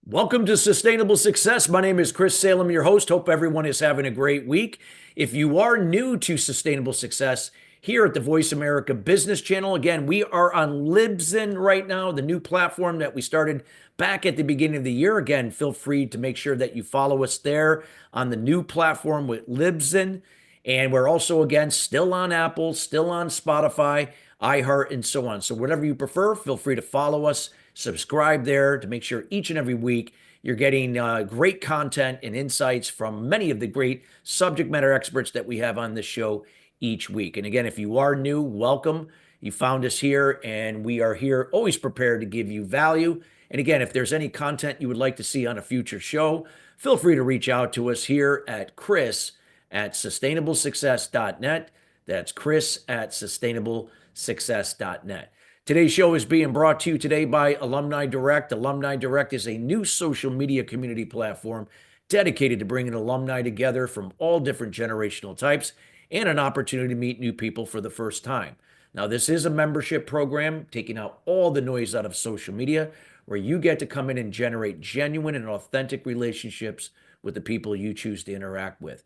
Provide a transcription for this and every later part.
Welcome to Sustainable Success. My name is Chris Salem, your host. Hope everyone is having a great week. If you are new to Sustainable Success here at the Voice America Business Channel, again, we are on Libsyn right now, the new platform that we started back at the beginning of the year. Again, feel free to make sure that you follow us there on the new platform with Libsyn. And we're also, again, still on Apple, still on Spotify, iHeart, and so on. So, whatever you prefer, feel free to follow us, subscribe there to make sure each and every week you're getting great content and insights from many of the great subject matter experts that we have on this show each week. And again, if you are new, welcome. You found us here, and we are here always prepared to give you value. And again, if there's any content you would like to see on a future show, feel free to reach out to us here at chris@sustainablesuccess.net. That's chris@sustainablesuccess.net. Today's show is being brought to you today by Alumni Direct. Alumni Direct is a new social media community platform dedicated to bringing alumni together from all different generational types and an opportunity to meet new people for the first time. Now, this is a membership program taking out all the noise out of social media, where you get to come in and generate genuine and authentic relationships with the people you choose to interact with.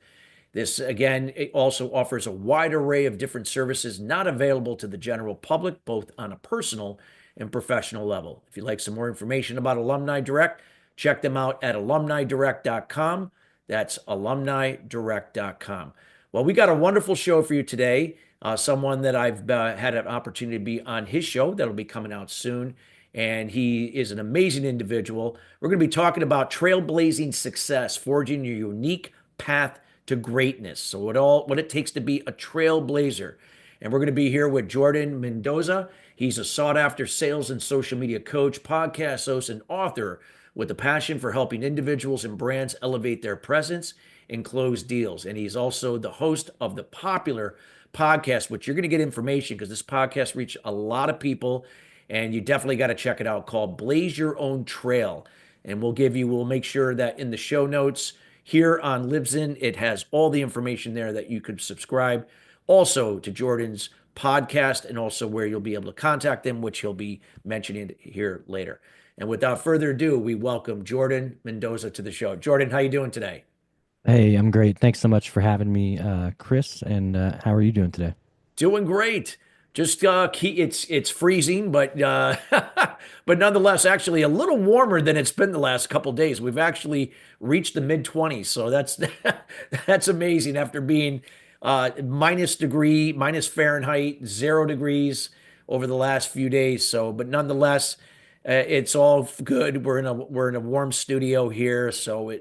This, again, it also offers a wide array of different services not available to the general public, both on a personal and professional level. If you'd like some more information about Alumni Direct, check them out at alumnidirect.com. That's alumnidirect.com. Well, we got a wonderful show for you today. Someone that I've had an opportunity to be on his show that'll be coming out soon. And he is an amazing individual. We're going to be talking about trailblazing success, forging your unique path to greatness. So what it takes to be a trailblazer. And we're going to be here with Jordan Mendoza. He's a sought after sales and social media coach, podcast host, and author with a passion for helping individuals and brands elevate their presence and close deals. And he's also the host of the popular podcast, which you're going to get information because this podcast reached a lot of people, and you definitely got to check it out, called Blaze Your Own Trail. And we'll make sure that in the show notes here on Libsyn, it has all the information there that you could subscribe also to Jordan's podcast, and also where you'll be able to contact him, which he'll be mentioning here later. And without further ado, we welcome Jordan Mendoza to the show. Jordan, how you doing today? Hey, I'm great. Thanks so much for having me, Chris. And how are you doing today? Doing great. Just it's freezing, but but nonetheless, actually a little warmer than it's been the last couple days. We've actually reached the mid 20s, so that's that's amazing after being minus Fahrenheit, 0 degrees over the last few days. So, but nonetheless, it's all good. We're in a warm studio here, so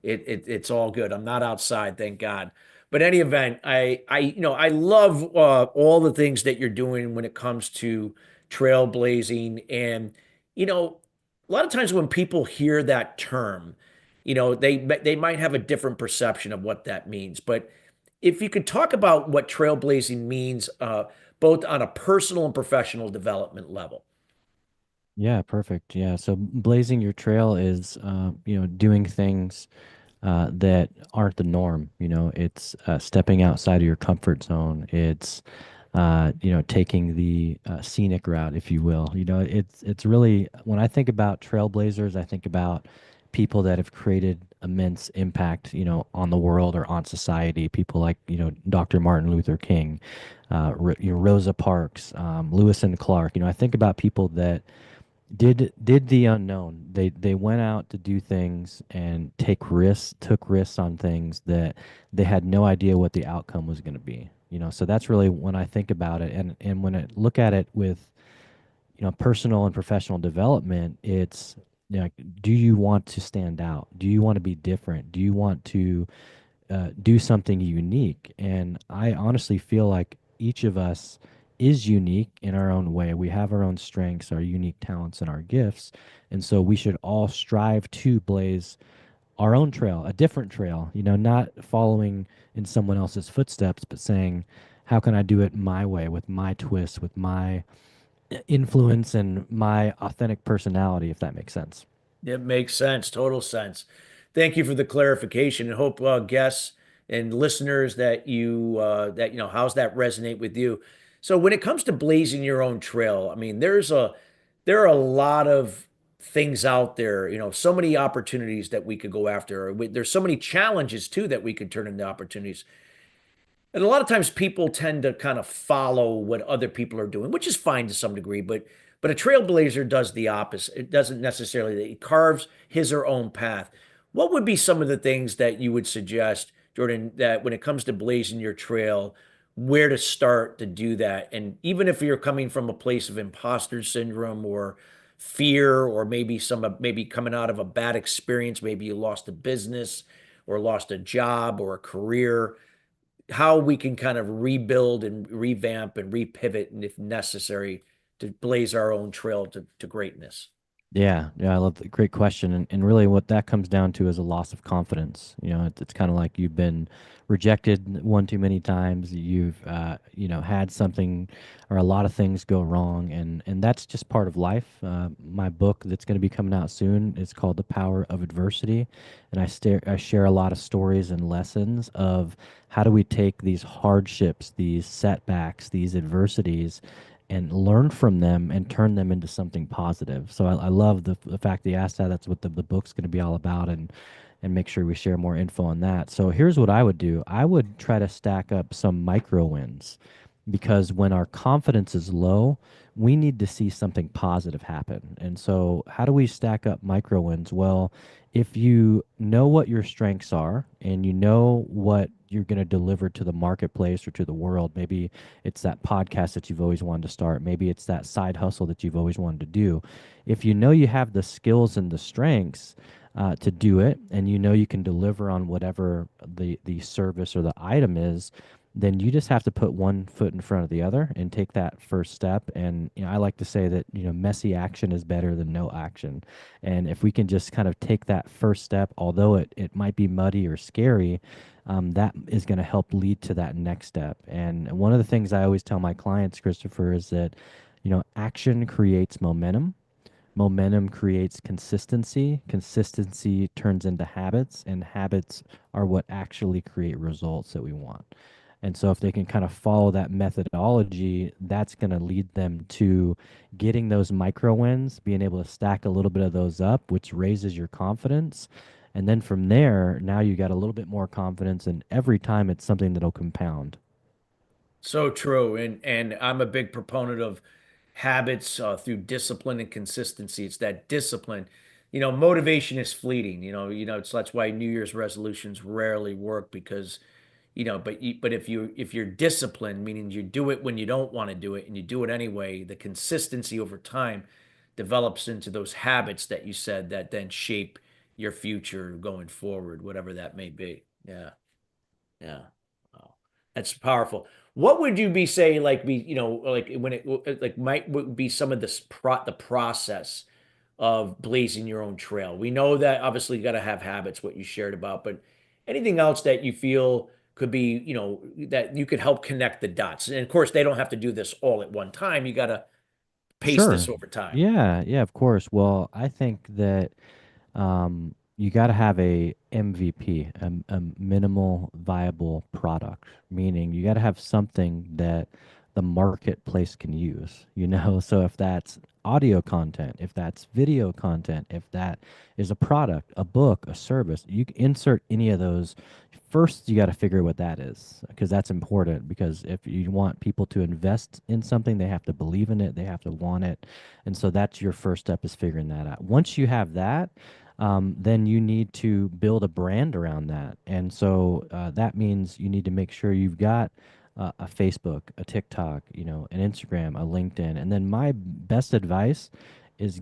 it's all good. I'm not outside, thank God. But any event, I love all the things that you're doing when it comes to trailblazing. And a lot of times when people hear that term, they might have a different perception of what that means. But if you could talk about what trailblazing means, both on a personal and professional development level. Yeah, perfect. Yeah. So blazing your trail is, doing things that aren't the norm. It's stepping outside of your comfort zone. It's, taking the scenic route, if you will. It's really, when I think about trailblazers, I think about people that have created immense impact, on the world or on society. People like, Dr. Martin Luther King, Rosa Parks, Lewis and Clark. I think about people that did the unknown. They went out to do things and took risks on things that they had no idea what the outcome was going to be. So that's really when I think about it, and when I look at it with, personal and professional development, it's, do you want to stand out? Do you want to be different? Do you want to do something unique? And I honestly feel like each of us is unique in our own way. We have our own strengths, our unique talents, and our gifts. And so we should all strive to blaze our own trail, a different trail, not following in someone else's footsteps, but saying, how can I do it my way, with my twist, with my influence and my authentic personality, if that makes sense. It makes sense, total sense. Thank you for the clarification, and hope guests and listeners that how's that resonate with you. So when it comes to blazing your own trail, I mean, there are a lot of things out there, so many opportunities that we could go after. There's so many challenges too that we could turn into opportunities. And a lot of times people tend to kind of follow what other people are doing, which is fine to some degree, but a trailblazer does the opposite. It doesn't necessarily, he carves his or own path. What would be some of the things that you would suggest, Jordan, that when it comes to blazing your trail, where to start to do that? And even if you're coming from a place of imposter syndrome or fear, or maybe coming out of a bad experience, maybe you lost a business or lost a job or a career, how we can kind of rebuild and revamp and repivot, and if necessary, to blaze our own trail to greatness. Yeah, yeah, I love the great question. And really what that comes down to is a loss of confidence. It's kind of like you've been rejected one too many times. You've had something or a lot of things go wrong, and that's just part of life. My book that's going to be coming out soon is called The Power of Adversity, and I share a lot of stories and lessons of how do we take these hardships, these setbacks, these adversities and learn from them and turn them into something positive. So I love the fact that you asked that. That's what the book's going to be all about, and make sure we share more info on that. So here's what I would do. I would try to stack up some micro wins because when our confidence is low, we need to see something positive happen. And so how do we stack up micro wins? Well, if you know what your strengths are and you know what you're going to deliver to the marketplace or to the world, maybe it's that podcast that you've always wanted to start, maybe it's that side hustle that you've always wanted to do. If you know you have the skills and the strengths to do it, and you know you can deliver on whatever the service or the item is, then you just have to put one foot in front of the other and take that first step. And I like to say that messy action is better than no action. And if we can just kind of take that first step, although it might be muddy or scary, that is going to help lead to that next step. And one of the things I always tell my clients, Christopher, is that action creates momentum. Momentum creates consistency. Consistency turns into habits, and habits are what actually create results that we want. And so, if they can kind of follow that methodology, that's going to lead them to getting those micro wins, being able to stack a little bit of those up, which raises your confidence. And then from there, now you got a little bit more confidence, and every time it's something that'll compound. So true. And I'm a big proponent of habits through discipline and consistency. It's that discipline. Motivation is fleeting. It's that's why New Year's resolutions rarely work because, but if you're disciplined, meaning you do it when you don't want to do it and you do it anyway, the consistency over time develops into those habits that you said that then shape your future going forward, whatever that may be. Yeah. Yeah. Wow. That's powerful. What would you be saying, like like when it like might would be some of the process of blazing your own trail? We know that obviously you got to have habits, what you shared about, but anything else that you feel could be, that you could help connect the dots. And of course, they don't have to do this all at one time. You got to pace Sure. this over time. Yeah, yeah, of course. Well, I think that you got to have a MVP, a minimal viable product, meaning you got to have something that the marketplace can use, So if that's audio content, if that's video content, if that is a product, a book, a service, you can insert any of those. First, you got to figure what that is because that's important. Because if you want people to invest in something, they have to believe in it, they have to want it. And so that's your first step is figuring that out. Once you have that, then you need to build a brand around that. And so that means you need to make sure you've got a Facebook, a TikTok, an Instagram, a LinkedIn. And then my best advice is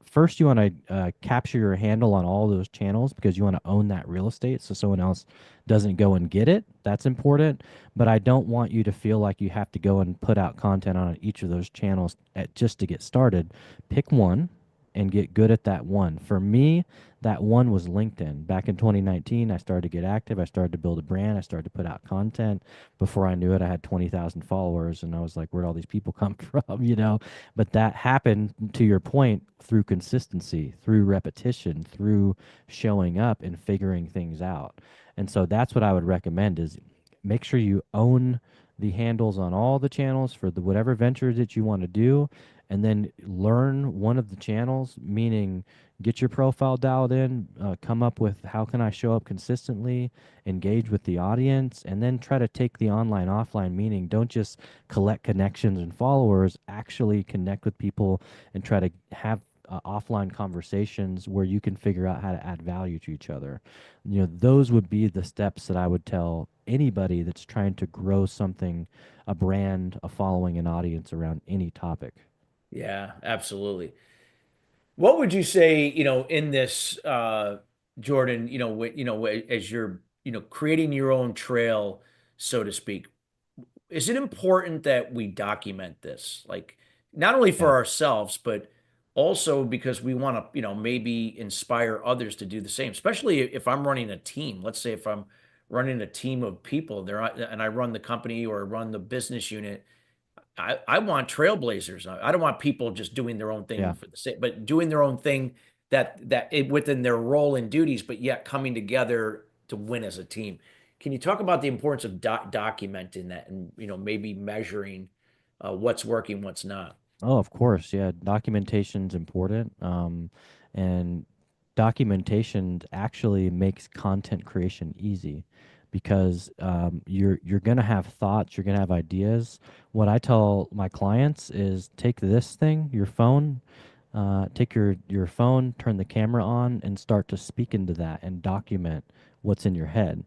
first you want to capture your handle on all those channels because you want to own that real estate so someone else doesn't go and get it. That's important. But I don't want you to feel like you have to go and put out content on each of those channels just to get started. Pick one and get good at that one. For me, that one was LinkedIn. Back in 2019, I started to get active. I started to build a brand. I started to put out content. Before I knew it, I had 20,000 followers, and I was like, where'd all these people come from? But that happened, to your point, through consistency, through repetition, through showing up and figuring things out. And so that's what I would recommend is make sure you own the handles on all the channels for the whatever ventures that you want to do, and then learn one of the channels, meaning get your profile dialed in, come up with how can I show up consistently, engage with the audience, and then try to take the online offline, meaning don't just collect connections and followers, actually connect with people and try to have offline conversations where you can figure out how to add value to each other. Those would be the steps that I would tell anybody that's trying to grow something, a brand, a following, an audience around any topic. Yeah, absolutely. What would you say, in this, Jordan, as you're, creating your own trail, so to speak, is it important that we document this? Like, not only for Yeah. ourselves, but also because we want to, maybe inspire others to do the same, especially if I'm running a team. Let's say if I'm running a team of people there, and I run the company or run the business unit. I want trailblazers. I don't want people just doing their own thing Yeah. for the sake, but doing their own thing within their role and duties, but yet coming together to win as a team. Can you talk about the importance of documenting that and maybe measuring what's working, what's not? Oh, of course. Yeah. Documentation's important. And documentation actually makes content creation easy because you're gonna have thoughts, you're gonna have ideas. What I tell my clients is take this thing, your phone, take your phone, turn the camera on, and start to speak into that and document what's in your head.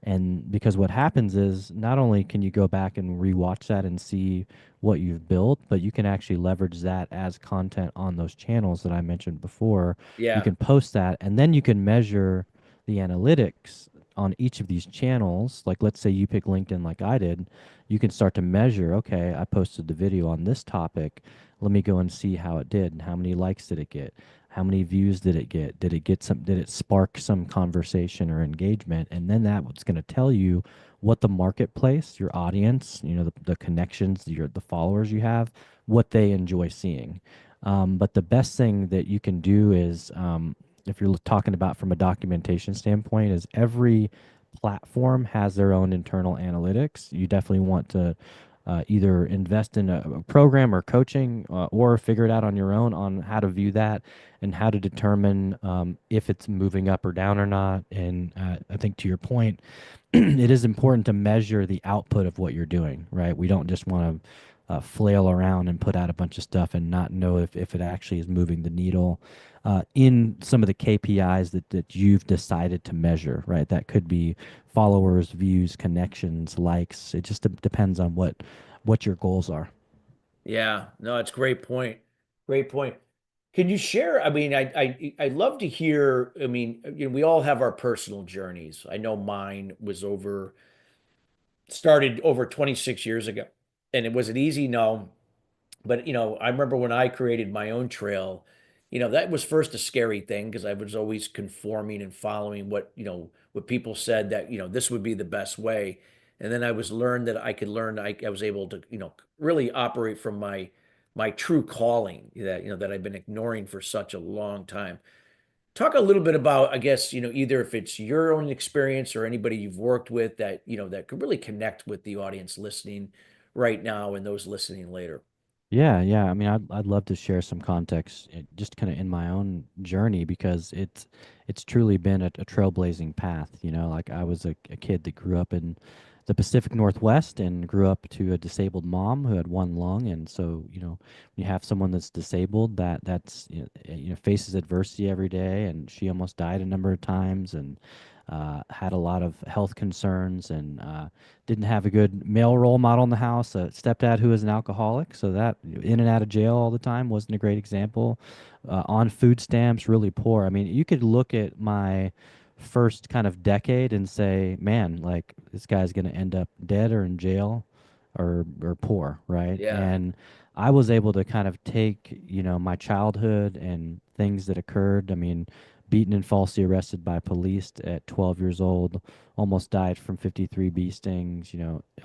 And because what happens is not only can you go back and rewatch that and see what you've built, but you can actually leverage that as content on those channels that I mentioned before. You Yeah, can post that, and then you can measure the analytics on each of these channels. Like, let's say you pick LinkedIn like I did, you can start to measure, okay, I posted the video on this topic. Let me go and see how it did and how many likes did it get? How many views did it get? Did it spark some conversation or engagement? And then that what's going to tell you what the marketplace, your audience, the connections, the followers you have, what they enjoy seeing. But the best thing that you can do is, if you're talking about from a documentation standpoint, is every platform has their own internal analytics. You definitely want to either invest in a program or coaching, or figure it out on your own on how to view that and how to determine if it's moving up or down or not. And I think to your point, it is important to measure the output of what you're doing, right? We don't just want to flail around and put out a bunch of stuff and not know if it actually is moving the needle in some of the KPIs that you've decided to measure, right? That could be followers, views, connections, likes. It just depends on what your goals are. yeah. No, it's a great point. Great point. Can you share? I mean, I'd love to hear. I mean, we all have our personal journeys. I know mine was started over 26 years ago. And was it easy? No. But, I remember when I created my own trail, that was first a scary thing because I was always conforming and following what people said that, this would be the best way. And then I was learned that I could learn, I was able to, really operate from my true calling that, that I've been ignoring for such a long time. Talk a little bit about, I guess, either if it's your own experience or anybody you've worked with that, that could really connect with the audience listening right now and those listening later. Yeah, yeah. I mean, I'd love to share some context, just kind of in my own journey because it's truly been a trailblazing path. Like I was a kid that grew up in the Pacific Northwest and grew up to a disabled mom who had one lung, and so you have someone that's disabled that's faces adversity every day, and she almost died a number of times and had a lot of health concerns and didn't have a good male role model in the house, a stepdad who was an alcoholic, so that in and out of jail all the time wasn't a great example. On food stamps, really poor. I mean, you could look at my first kind of decade and say, man, like this guy's going to end up dead or in jail or poor, right? Yeah. And I was able to kind of take, my childhood and things that occurred. I mean, beaten and falsely arrested by police at 12 years old, almost died from 53 bee stings,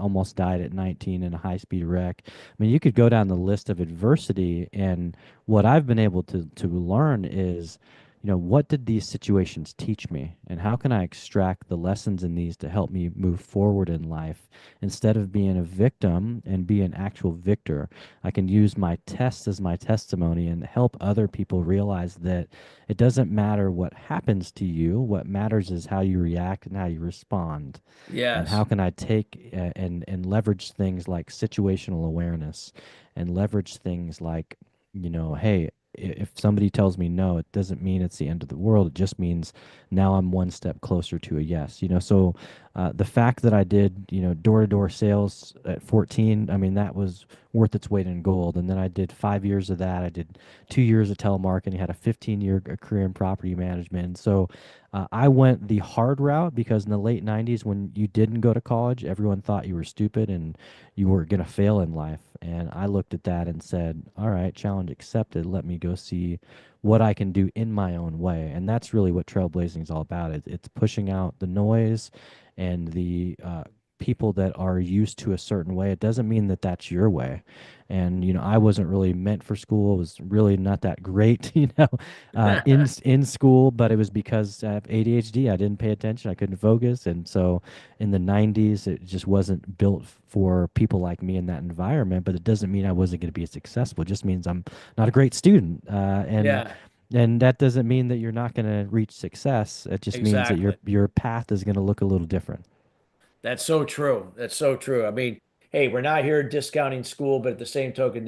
almost died at 19 in a high-speed wreck. I mean, you could go down the list of adversity, and what I've been able to learn is what did these situations teach me? And how can I extract the lessons in these to help me move forward in life instead of being a victim and be an actual victor? I can use my tests as my testimony and help other people realize that it doesn't matter what happens to you. What matters is how you react and how you respond. And how Yes. can I take and leverage things like situational awareness and leverage things like, hey, if somebody tells me no, it doesn't mean it's the end of the world. It just means now I'm one step closer to a yes. So the fact that I did, door to door sales at 14, I mean, that was worth its weight in gold. And then I did 5 years of that. I did 2 years of telemarketing, had a 15-year career in property management. And so I went the hard route because in the late 90s, when you didn't go to college, everyone thought you were stupid and you were going to fail in life. And I looked at that and said, all right, challenge accepted. Let me go see what I can do in my own way. And that's really what trailblazing is all about. It's pushing out the noise and the people that are used to a certain way. It doesn't mean that that's your way. And I wasn't really meant for school. It was really not that great, in school. But it was because I have ADHD. I didn't pay attention. I couldn't focus, and so in the 90s, it just wasn't built for people like me in that environment. But it doesn't mean I wasn't going to be successful. It just means I'm not a great student, Yeah, and that doesn't mean that you're not going to reach success. It just means that your exactly. your path is going to look a little different. That's so true. That's so true. I mean, hey, we're not here discounting school, but at the same token,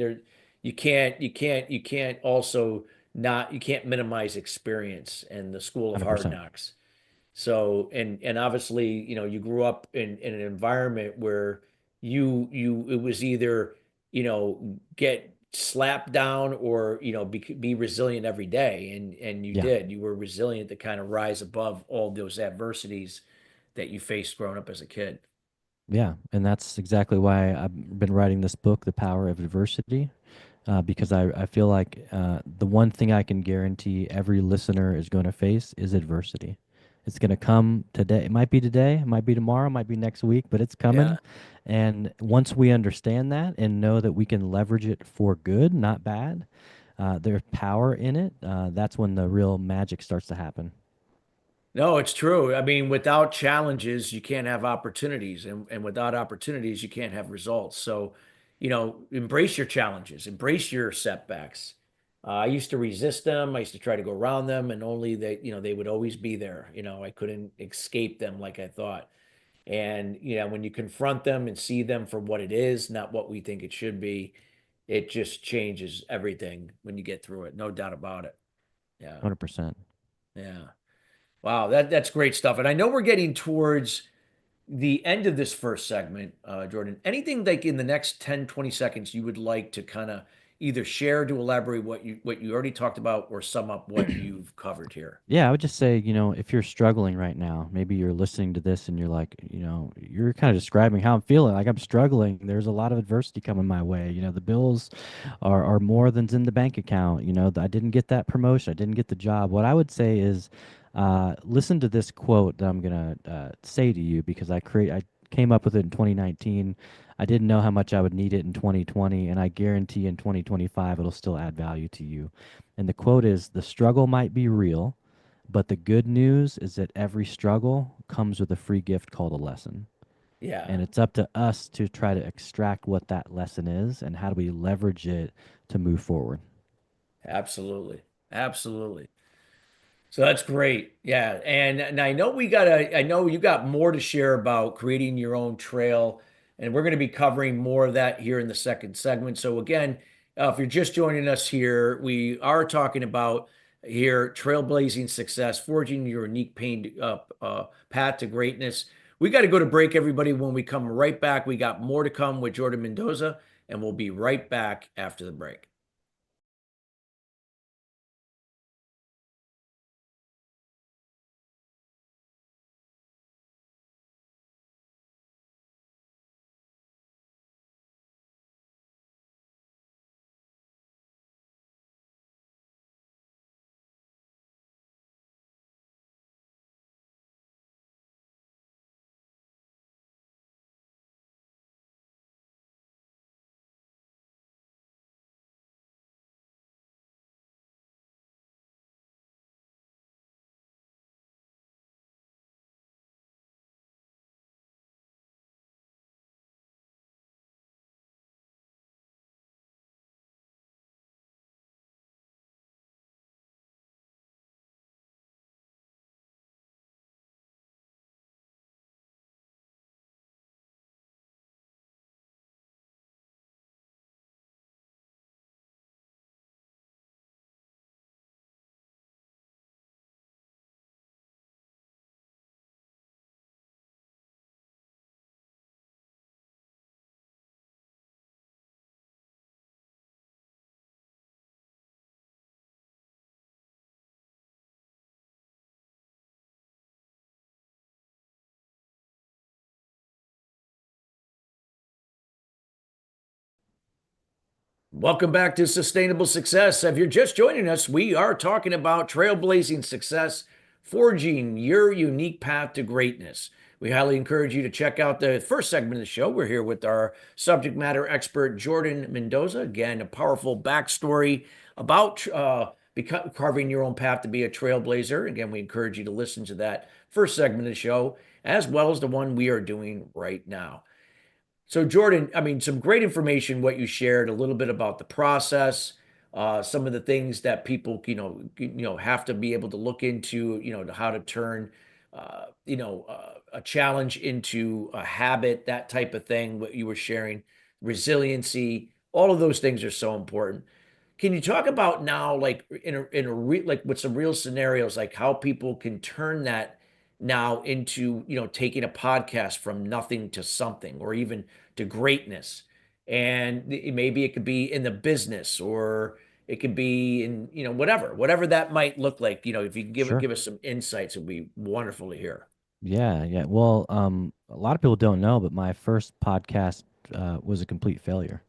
you can't also not, you can't minimize experience and the school of hard 100%. knocks. So, and obviously, you grew up in an environment where it was either, get slapped down or, be resilient every day. And you Yeah. did. You were resilient to kind of rise above all those adversities that you faced growing up as a kid. Yeah, and that's exactly why I've been writing this book, The Power of Adversity, because I feel like the one thing I can guarantee every listener is going to face is adversity. It's going to come today. It might be tomorrow, it might be next week, but it's Yeah. coming. And once we understand that and know that we can leverage it for good, not bad, there's power in it. That's when the real magic starts to happen. No, it's true. I mean, without challenges, you can't have opportunities, and without opportunities, you can't have results. So, embrace your challenges, embrace your setbacks. I used to resist them. I used to try to go around them, and only they would always be there. I couldn't escape them like I thought. And, when you confront them and see them for what it is, not what we think it should be, it just changes everything when you get through it. No doubt about it. Yeah. 100%. Yeah. Wow, that's great stuff. And I know we're getting towards the end of this first segment, Jordan. Anything like in the next 10, 20 seconds you would like to kind of either share to elaborate what you already talked about or sum up what you've covered here? Yeah, I would just say, if you're struggling right now, maybe you're listening to this and you're like, you're kind of describing how I'm feeling. Like I'm struggling. There's a lot of adversity coming my way. The bills are more than's in the bank account. I didn't get that promotion. I didn't get the job. What I would say is, listen to this quote that I'm gonna say to you because I came up with it in 2019. I didn't know how much I would need it in 2020, and I guarantee in 2025 it'll still add value to you. And the quote is, "The struggle might be real, but the good news is that every struggle comes with a free gift called a lesson." Yeah, And it's up to us to try to extract what that lesson is and how do we leverage it to move forward. absolutely. Absolutely. So that's great. Yeah. And I know you got more to share about creating your own trail. And we're going to be covering more of that here in the second segment. So again, if you're just joining us here, we are talking about here trailblazing success, forging your unique path to greatness. We got to go to break, everybody. When we come right back, we got more to come with Jordan Mendoza, and we'll be right back after the break. Welcome back to Sustainable Success. If you're just joining us, we are talking about trailblazing success, forging your unique path to greatness. We highly encourage you to check out the first segment of the show. We're here with our subject matter expert, Jordan Mendoza. Again, a powerful backstory about carving your own path to be a trailblazer. Again, we encourage you to listen to that first segment of the show, as well as the one we are doing right now. So, Jordan, I mean, some great information what you shared, a little bit about the process, some of the things that people, have to be able to look into, how to turn, a challenge into a habit, that type of thing, what you were sharing, resiliency, all of those things are so important. Can you talk about now, like like with some real scenarios, like how people can turn that now into, taking a podcast from nothing to something, or even to greatness? And maybe it could be in the business, or it could be in, whatever that might look like. If you can Sure. give us some insights, it'd be wonderful to hear. Yeah, yeah. Well, a lot of people don't know, but my first podcast was a complete failure.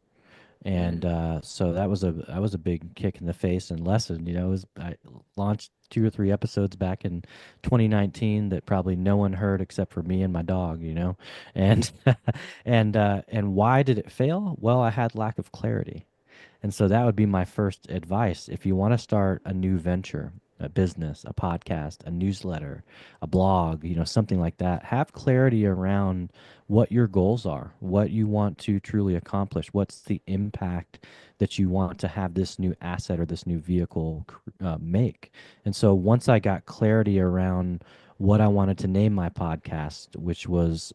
And Mm. so that was a big kick in the face and lesson. I launched 2 or 3 episodes back in 2019 that probably no one heard except for me and my dog. And and why did it fail? Well, I had lack of clarity. And so that would be my first advice. If you want to start a new venture, a business, a podcast, a newsletter, a blog, something like that, have clarity around what your goals are, what you want to truly accomplish, what's the impact that you want to have this new asset or this new vehicle make. And so once I got clarity around what I wanted to name my podcast, which was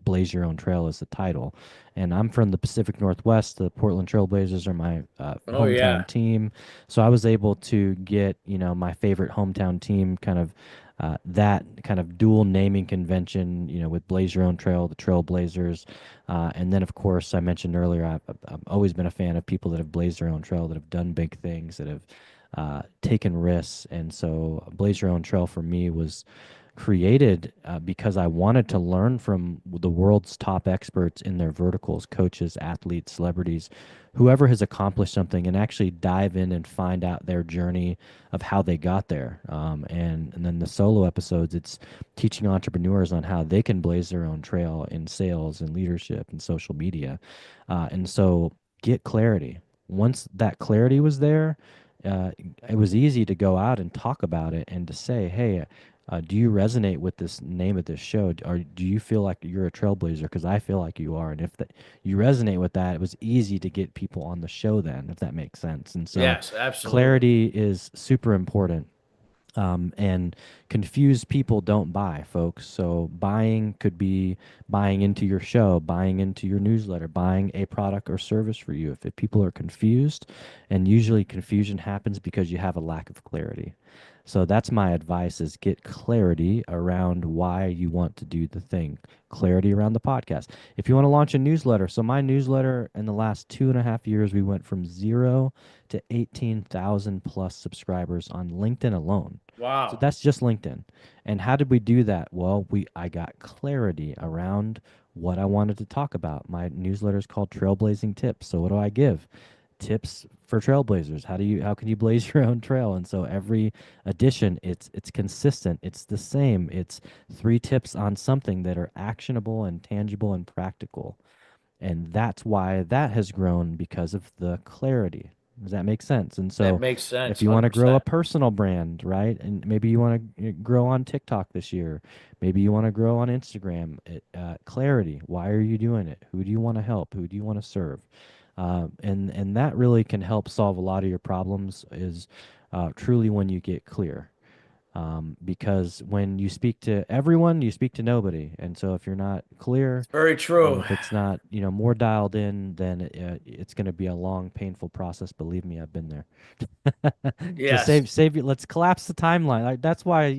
Blaze Your Own Trail is the title. And I'm from the Pacific Northwest. The Portland Trailblazers are my Oh hometown yeah. team. So I was able to get, my favorite hometown team kind of that kind of dual naming convention, with Blaze Your Own Trail, the Trailblazers. And then, of course, I mentioned earlier, I've always been a fan of people that have blazed their own trail, that have done big things, that have taken risks. And so Blaze Your Own Trail for me was created because I wanted to learn from the world's top experts in their verticals, coaches, athletes, celebrities, whoever has accomplished something, and actually dive in and find out their journey of how they got there. And then the solo episodes, it's teaching entrepreneurs on how they can blaze their own trail in sales and leadership and social media. And so get clarity. Once that clarity was there, it was easy to go out and talk about it and to say, hey, do you resonate with this name of this show? Or do you feel like you're a trailblazer? Because I feel like you are. And if you resonate with that, it was easy to get people on the show then, if that makes sense. And so Yes, absolutely. clarity is super important. And confused people don't buy, folks. So buying could be buying into your show, buying into your newsletter, buying a product or service for you. If people are confused, and usually confusion happens because you have a lack of clarity. So that's my advice is get clarity around why you want to do the thing. Clarity around the podcast. If you want to launch a newsletter, so my newsletter in the last 2.5 years, we went from 0 to 18,000 plus subscribers on LinkedIn alone. So Wow. that's just LinkedIn. And how did we do that? Well, I got clarity around what I wanted to talk about. My newsletter is called Trailblazing Tips. So what do I give? Tips for trailblazers. How can you blaze your own trail? And so every edition, it's consistent. It's the same. It's 3 tips on something that are actionable and tangible and practical. And that's why that has grown because of the clarity. Does that make sense? And That so makes if sense, you want to grow a 100%. personal brand, right? And maybe you want to grow on TikTok this year. Maybe you want to grow on Instagram. Clarity. Why are you doing it? Who do you want to help? Who do you want to serve? And that really can help solve a lot of your problems is truly when you get clear. Because when you speak to everyone, you speak to nobody. And so if you're not clear, It's very and true. if it's not, more dialed in, then it's going to be a long, painful process. Believe me, I've been there. To Yes. save you, let's collapse the timeline. Like that's why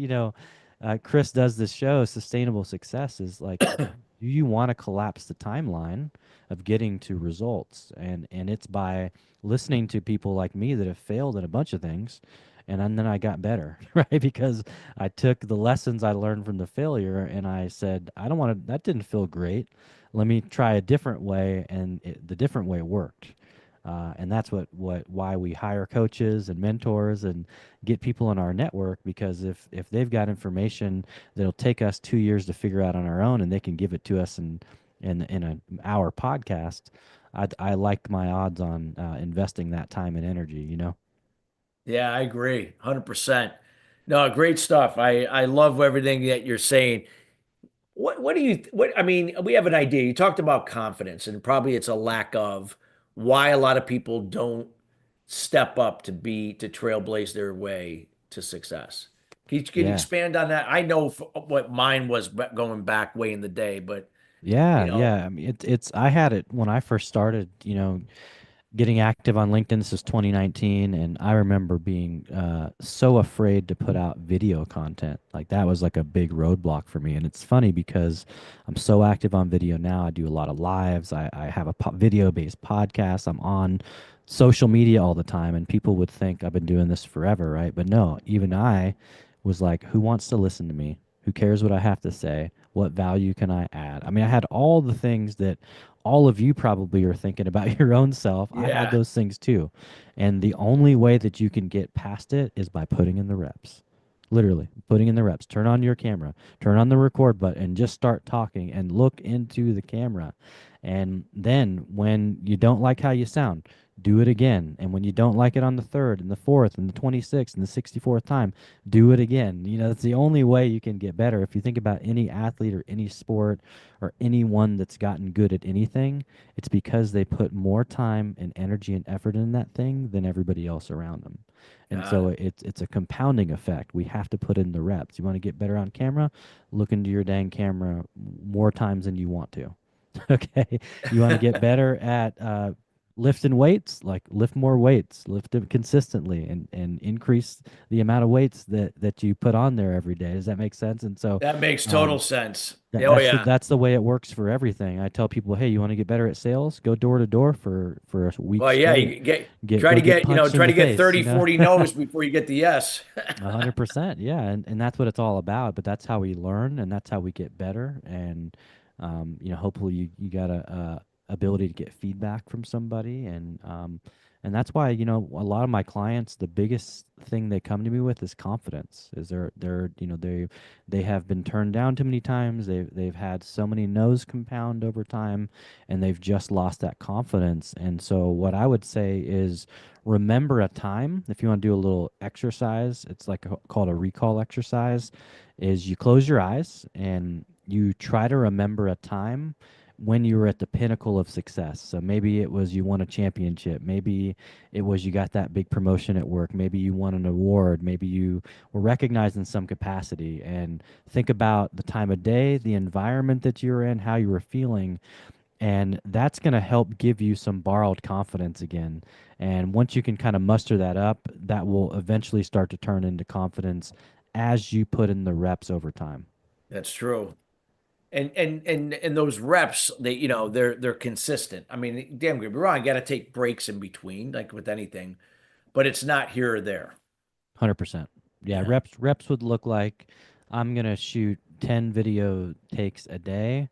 Chris does this show. Sustainable success is like, do you want to collapse the timeline of getting to results? And it's by listening to people like me that have failed at a bunch of things, and then I got better, right? Because I took the lessons I learned from the failure and I said, I don't want to, that didn't feel great. Let me try a different way. And the different way worked. And that's why we hire coaches and mentors and get people in our network, because if they've got information that'll take us 2 years to figure out on our own, and they can give it to us in an hour podcast, I like my odds on investing that time and energy, you know? Yeah, I agree. 100%. No, great stuff. I love everything that you're saying. What do you what I mean, we have an idea. You talked about confidence, and probably it's a lack of why a lot of people don't step up to trailblaze their way to success. Can you Yeah. expand on that? I know what mine was going back way in the day, but Yeah, you know, yeah. I mean, I had it when I first started, getting active on LinkedIn. This is 2019, and I remember being so afraid to put out video content. Like that was like a big roadblock for me. And it's funny because I'm so active on video now. I do a lot of lives. I have a video-based podcast. I'm on social media all the time, and people would think I've been doing this forever, right? But no, even I was like, who wants to listen to me? Who cares what I have to say? What value can I add? I mean, I had all the things that all of you probably are thinking about your own self. I had yeah, those things too. And the only way that you can get past it is by putting in the reps. Literally, putting in the reps. Turn on your camera, turn on the record button, and just start talking and look into the camera. And then when you don't like how you sound, do it again. And when you don't like it on the third and the fourth and the 26th and the 64th time, do it again. That's the only way you can get better. If you think about any athlete or any sport or anyone that's gotten good at anything, it's because they put more time and energy and effort in that thing than everybody else around them. And got so it. it's a compounding effect. We have to put in the reps. You want to get better on camera? Look into your dang camera more times than you want to. Okay. You want to get better at lifting weights? Like lift more weights, lift it consistently, and increase the amount of weights that you put on there every day. Does that make sense? And so, That makes total um, sense. that, Oh that's the yeah. that's the way it works for everything. I tell people, hey, you want to get better at sales? Go door to door for a week Well, yeah, straight. you get Get try go to get get, punched in try the to get face. 30, 40 no's before you get the yes. 100%, yeah, and that's what it's all about. But that's how we learn, and that's how we get better. And hopefully you got a ability to get feedback from somebody, and that's why a lot of my clients, the biggest thing they come to me with is confidence. Is they have been turned down too many times. They've had so many no's compound over time, and they've just lost that confidence. And so what I would say is remember a time. If you want to do a little exercise, it's like called a recall exercise. Is you close your eyes and you try to remember a time when you were at the pinnacle of success. So maybe it was you won a championship, maybe it was you got that big promotion at work, maybe you won an award, maybe you were recognized in some capacity. And think about the time of day, the environment that you were in, how you were feeling, and that's going to help give you some borrowed confidence again. And once you can kind of muster that up, that will eventually start to turn into confidence as you put in the reps over time. That's true. And those reps, they're consistent. I mean, damn good. Be wrong. You got to take breaks in between, like with anything, but it's not here or there. 100%. Yeah, Yeah. reps would look like I'm going to shoot 10 video takes a day.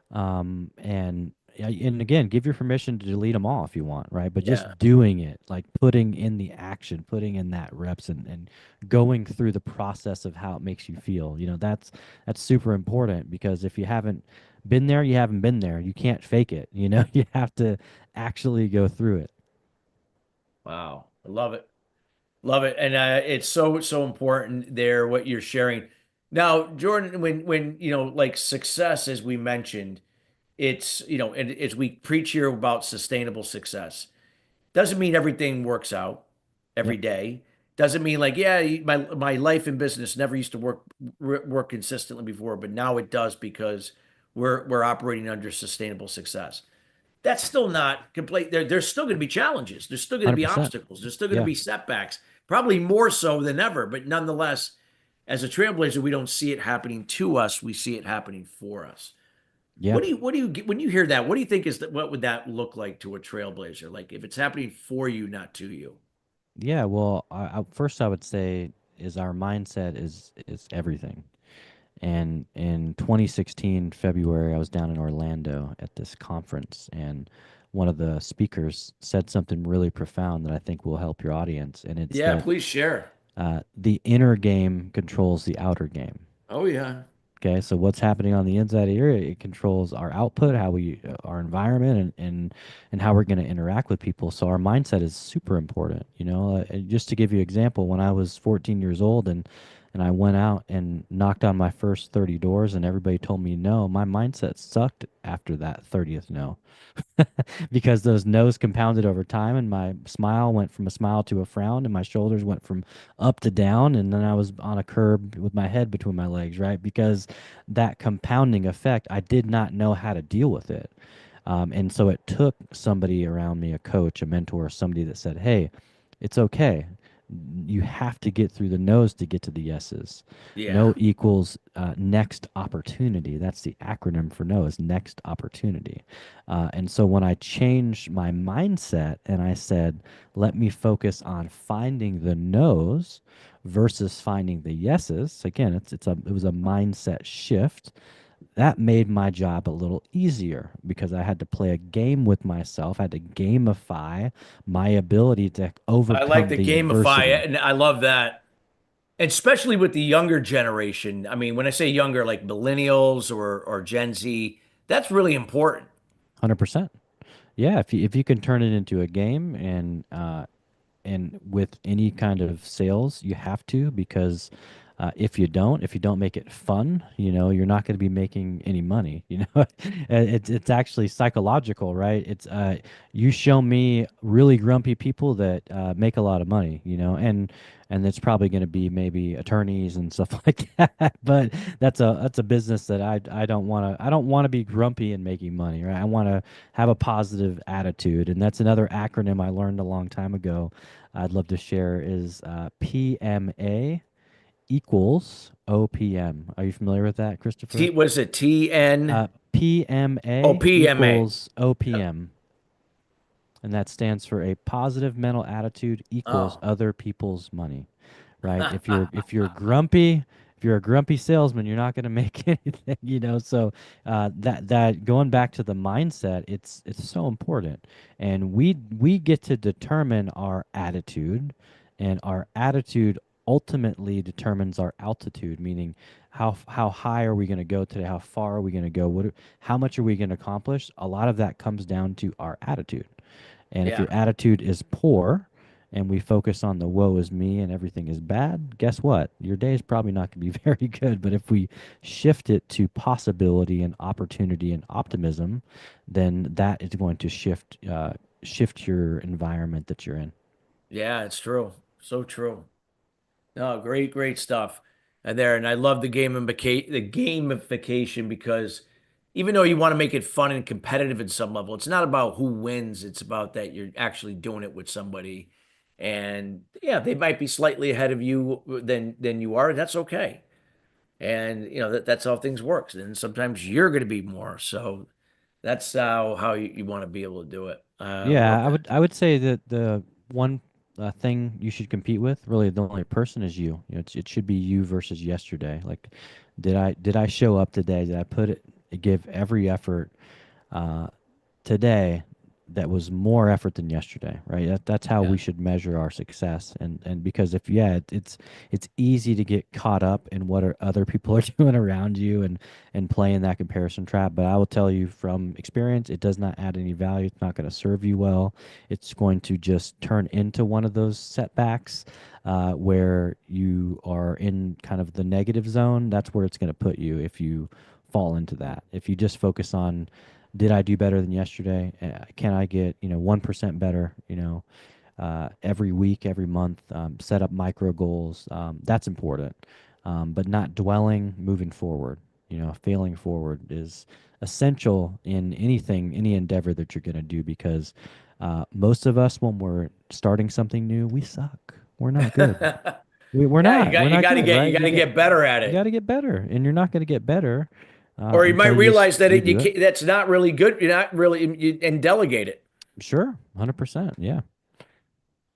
And yeah, and again, give your permission to delete them all if you want, right? But Yeah. just doing it, like putting in the action, putting in that reps, and going through the process of how it makes you feel. That's super important, because if you haven't been there, you haven't been there. You can't fake it. You have to actually go through it. Wow. I love it. Love it. And it's so important there what you're sharing. Now, Jordan, when like success, as we mentioned, it's and as we preach here about sustainable success, doesn't mean everything works out every Yep, day. Doesn't mean like, yeah, my life in business never used to work consistently before, but now it does because we're operating under sustainable success. That's still not complete. There's still going to be challenges. There's still going to be 100%. obstacles. There's still going to Yeah, be setbacks, probably more so than ever. But nonetheless, as a trailblazer, we don't see it happening to us. We see it happening for us. yeah. What do you get when you hear that? What do you think is that? What would that look like to a trailblazer? Like if it's happening for you, not to you. Yeah, well, first I would say is our mindset is everything. And in 2016 February, I was down in Orlando at this conference, and one of the speakers said something really profound that I think will help your audience, and it's Yeah, that please share. the inner game controls the outer game. Oh yeah. Okay, so what's happening on the inside here, it controls our output, how we, our environment, and how we're going to interact with people. So our mindset is super important. And just to give you an example, when I was 14 years old and I went out and knocked on my first 30 doors, and everybody told me no, my mindset sucked after that 30th no. Because those no's compounded over time, and my smile went from a smile to a frown, and my shoulders went from up to down, and then I was on a curb with my head between my legs, right? Because that compounding effect, I did not know how to deal with it. And so it took somebody around me, a coach, a mentor, somebody that said, hey, it's okay. You have to get through the no's to get to the yeses. No Yeah. equals next opportunity. That's the acronym for no, is next opportunity. And so when I changed my mindset and I said, let me focus on finding the no's versus finding the yeses, again, it was a mindset shift that made my job a little easier because I had to play a game with myself. I had to gamify my ability to I like overcome the the gamify adversity. it, and I love that. Especially with the younger generation. I mean, when I say younger, like millennials or Gen Z, that's really important. 100%. Yeah, if you can turn it into a game and with any kind of sales, you have to because if you don't make it fun, you're not going to be making any money. It's actually psychological, right? It's you show me really grumpy people that make a lot of money, and it's probably going to be maybe attorneys and stuff like that. But that's a business that I don't want to be grumpy and making money, right? I want to have a positive attitude, and that's another acronym I learned a long time ago. I'd love to share is PMA equals OPM. Are you familiar with that, Christopher? What is it? TN? Oh, PMA PMA. equals OPM, and that stands for a positive mental attitude equals Oh. other people's money, right? If you're a grumpy salesman, you're not going to make anything, So that going back to the mindset, it's so important, and we get to determine our attitude, and our attitude ultimately determines our altitude, meaning how high are we going to go today? How far are we going to go? How much are we going to accomplish? A lot of that comes down to our attitude. And if Yeah. your attitude is poor and we focus on the woe is me and everything is bad, guess what? Your day is probably not going to be very good. But if we shift it to possibility and opportunity and optimism, then that is going to shift your environment that you're in. Yeah, it's true. So true. No, great, great stuff. And there, and I love the gamification because even though you want to make it fun and competitive at some level, it's not about who wins. It's about that you're actually doing it with somebody. And yeah, they might be slightly ahead of you than you are. That's okay. And that's how things works. And sometimes you're going to be more. So that's how you want to be able to do it. Love Yeah, I would say that the one thing you should compete with, really the only person is you. It should be you versus yesterday. Like, did I show up today? Did I give every effort uh, today that was more effort than yesterday, right? That's how that. we should measure our success. And because if yeah, it's easy to get caught up in what other people are doing around you and play in that comparison trap. But I will tell you from experience, it does not add any value. It's not going to serve you well. It's going to just turn into one of those setbacks where you are in kind of the negative zone. That's where it's going to put you if you fall into that. If you just focus on did I do better than yesterday? Can I get 1% better? Every week, every month. Set up micro goals. That's important, but not dwelling. Moving forward. Failing forward is essential in anything, any endeavor that you're going to do because most of us, when we're starting something new, we suck. We're not good. We're Yeah, you not. got We're you not got to good, get you right? got to get better at You got it. to get better, and you're not going to get better Or you might until realize that you you do it. can't, that's not really good. You're not really and delegate it. Sure, 100%. Yeah.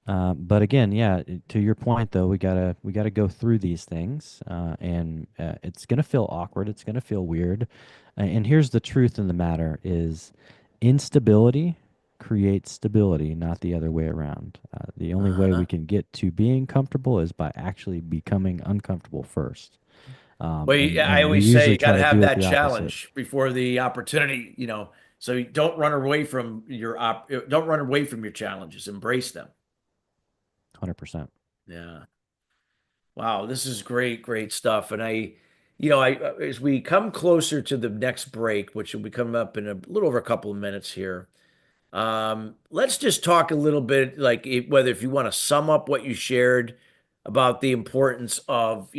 But again, yeah, to your point though, we gotta go through these things, and it's gonna feel awkward. It's gonna feel weird. And here's the truth in the matter: is instability. creates stability, not the other way around. The only way we Uh-huh. can get to being comfortable is by actually becoming uncomfortable first. Well, I And we always say usually you got try to to have do it that the opposite. challenge before the opportunity, so you don't run away from don't run away from your challenges, embrace them. 100%. Yeah. Wow, this is great, great stuff. And as we come closer to the next break, which will be coming up in a little over a couple of minutes here, let's just talk a little bit, like whether if you want to sum up what you shared about the importance of,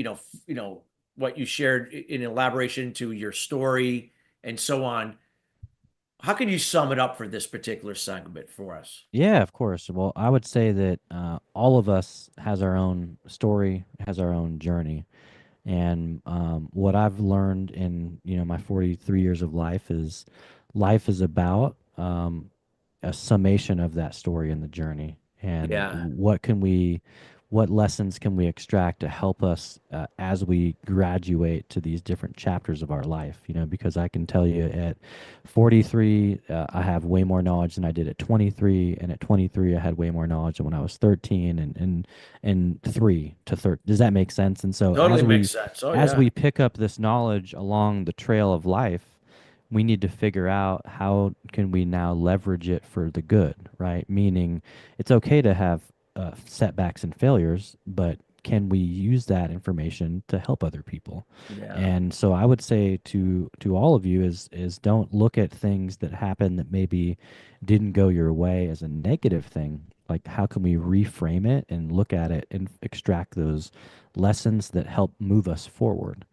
what you shared in elaboration to your story and so on. How can you sum it up for this particular segment for us? Yeah, of course. Well, I would say that all of us has our own story, has our own journey. And what I've learned in my 43 years of life is about a summation of that story and the journey, and Yeah, what lessons can we extract to help us as we graduate to these different chapters of our life. Because I can tell you at 43, I have way more knowledge than I did at 23, and at 23 I had way more knowledge than when I was 13, and 3 to 30. Does that make sense? And so totally makes sense. Oh, as yeah. we pick up this knowledge along the trail of life, we need to figure out how can we now leverage it for the good, right? Meaning, it's okay to have setbacks and failures, but can we use that information to help other people? Yeah. And so I would say to all of you is don't look at things that happen that maybe didn't go your way as a negative thing. Like, how can we reframe it and look at it and extract those lessons that help move us forward?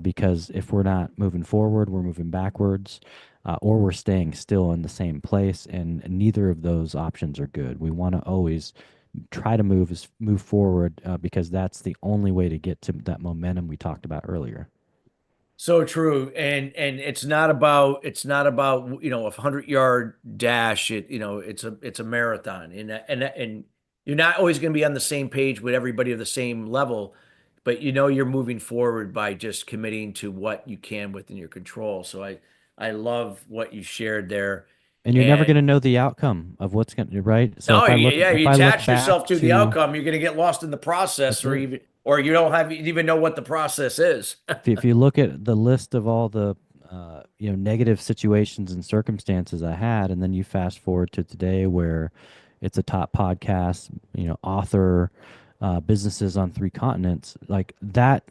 Because if we're not moving forward, we're moving backwards, or we're staying still in the same place, and neither of those options are good. We want to always try to move forward, because that's the only way to get to that momentum we talked about earlier. So true. And it's not about, 100-yard dash. It's a marathon. And you're not always going to be on the same page with everybody of the same level, but you're moving forward by just committing to what you can within your control. So I love what you shared there. And you're never And going to know the outcome of what's going to, right? So no, if I look yeah, if you I look attach back yourself to the to outcome, you're going to get lost in the process, that's or it. or you don't have even know what the process is. If you look at the list of all the negative situations and circumstances I had, and then you fast forward to today where it's a top podcast, author, businesses on 3 continents, like that.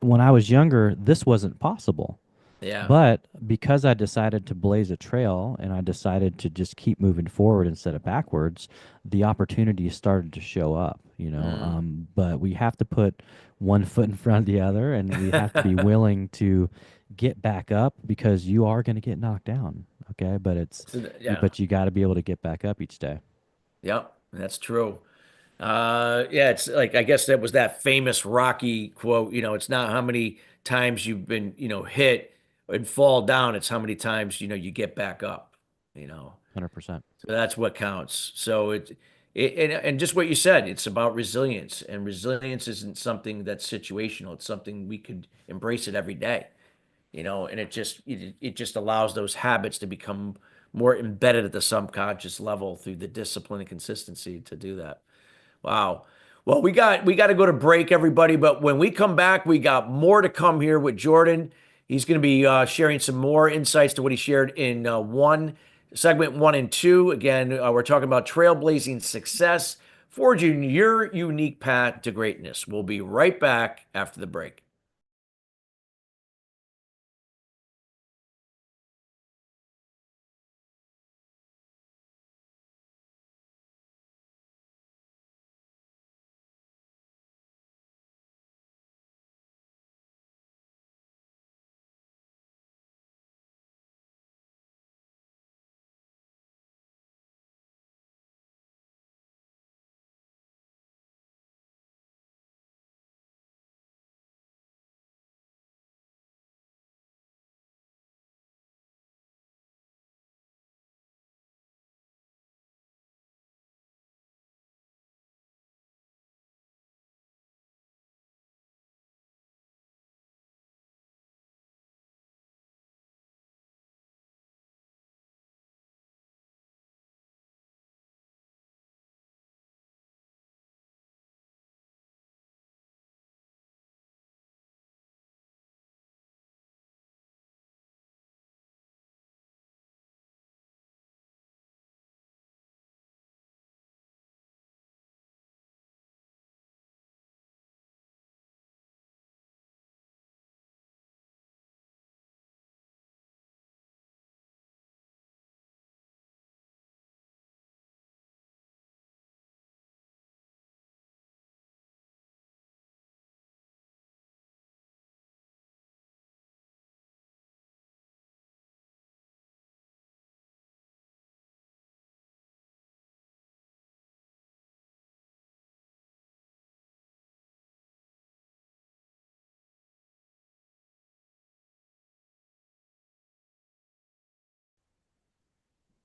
When I was younger, this wasn't possible. Yeah. But because I decided to blaze a trail and I decided to just keep moving forward instead of backwards, the opportunities started to show up. Mm. But we have to put one foot in front of the other, and we have to be willing to get back up because you are going to get knocked down. Okay. But Yeah. but you got to be able to get back up each day. Yep, that's true. Yeah, it's like I guess that was that famous Rocky quote, it's not how many times you've been, hit and fall down, it's how many times, you get back up, you know. 100%. So that's what counts. So and just what you said, it's about resilience, and resilience isn't something that's situational. It's something we could embrace it every day, and it just allows those habits to become more embedded at the subconscious level through the discipline and consistency to do that. Wow. Well, we got to go to break, everybody. But when we come back, we got more to come here with Jordan. He's going to be sharing some more insights to what he shared in segment 1 and 2. Again, we're talking about trailblazing success, forging your unique path to greatness. We'll be right back after the break.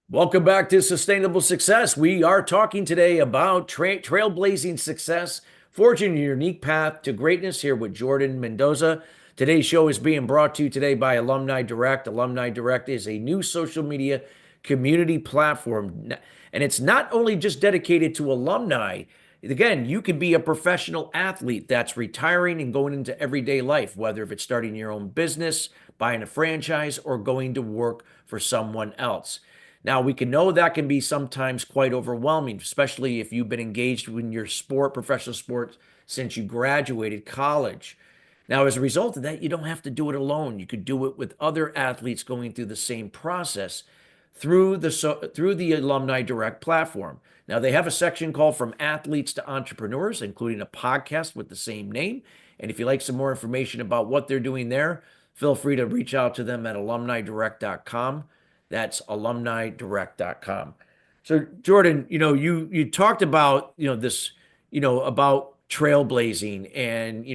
Welcome back to Sustainable Success. We are talking today about trailblazing success, forging your unique path to greatness here with Jordan Mendoza. Today's show is being brought to you today by Alumni Direct. Alumni Direct is a new social media community platform, and it's not only just dedicated to alumni. Again, you could be a professional athlete that's retiring and going into everyday life, whether if it's starting your own business, buying a franchise, or going to work for someone else. Now, we can know that can be sometimes quite overwhelming, especially if you've been engaged in your sport, professional sports, since you graduated college. Now, as a result of that, you don't have to do it alone. You could do it with other athletes going through the same process through the Alumni Direct platform. Now, they have a section called From Athletes to Entrepreneurs, including a podcast with the same name. And if you'd like some more information about what they're doing there, feel free to reach out to them at alumnidirect.com. That's alumnidirect.com. So Jordan, you talked about, this, about trailblazing and,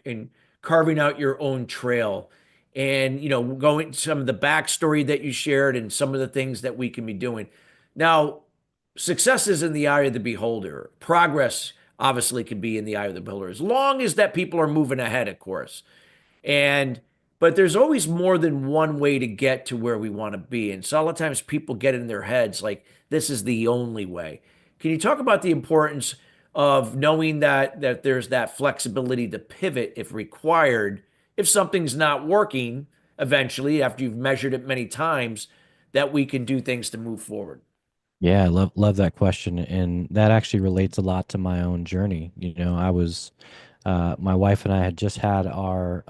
and carving out your own trail and, going some of the backstory that you shared and some of the things that we can be doing. Now, success is in the eye of the beholder. Progress obviously can be in the eye of the beholder, as long as that people are moving ahead, of course. And but there's always more than one way to get to where we want to be. And so a lot of times people get in their heads like this is the only way. Can you talk about the importance of knowing that there's that flexibility to pivot if required, if something's not working eventually after you've measured it many times, that we can do things to move forward? Yeah, I love that question, and that actually relates a lot to my own journey. I was my wife and I had just had our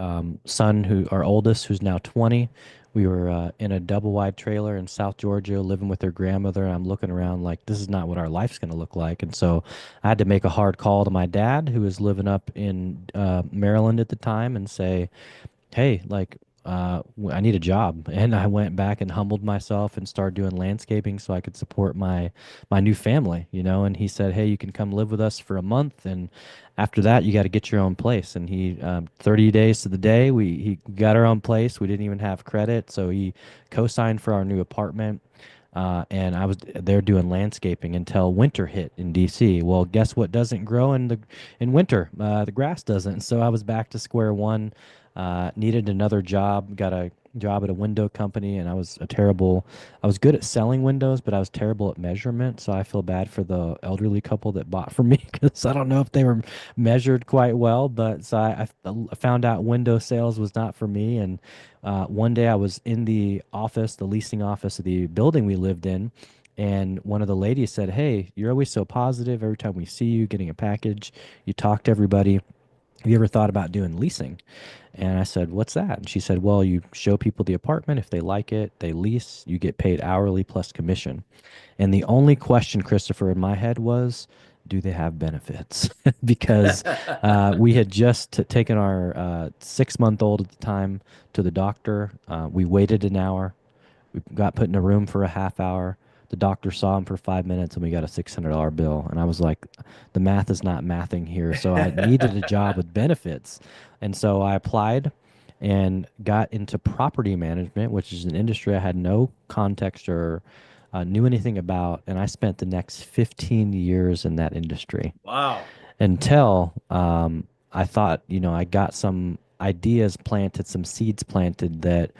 son, our oldest, who's now 20. We were in a double wide trailer in South Georgia, living with her grandmother. And I'm looking around like this is not what our life's going to look like. And so I had to make a hard call to my dad, who was living up in Maryland at the time, and say, hey, like, I need a job. And I went back and humbled myself and started doing landscaping so I could support my new family. And he said, hey, you can come live with us for a month, and after that you got to get your own place. And he 30 days to the day he got our own place. We didn't even have credit, so he co-signed for our new apartment. And I was there doing landscaping until winter hit in DC. Well, guess what doesn't grow in winter? The grass doesn't. So I was back to square one. Needed another job. Got a job at a window company, and I was good at selling windows, but I was terrible at measurement. So I feel bad for the elderly couple that bought from me because I don't know if they were measured quite well. But so I found out window sales was not for me. And one day I was in the office, the leasing office of the building we lived in. And one of the ladies said, hey, you're always so positive. Every time we see you getting a package, you talk to everybody. Have you ever thought about doing leasing? And I said, what's that? And she said, well, you show people the apartment. If they like it, they lease. You get paid hourly plus commission. And the only question, Christopher, in my head was, do they have benefits? Because we had just taken our 6-month-old at the time to the doctor. We waited an hour. We got put in a room for a half hour. The doctor saw him for 5 minutes, and we got a $600 bill. And I was like, the math is not mathing here. So I needed a job with benefits. And so I applied and got into property management, which is an industry I had no context or knew anything about. And I spent the next 15 years in that industry Wow. until I thought, I got some ideas planted, some seeds planted that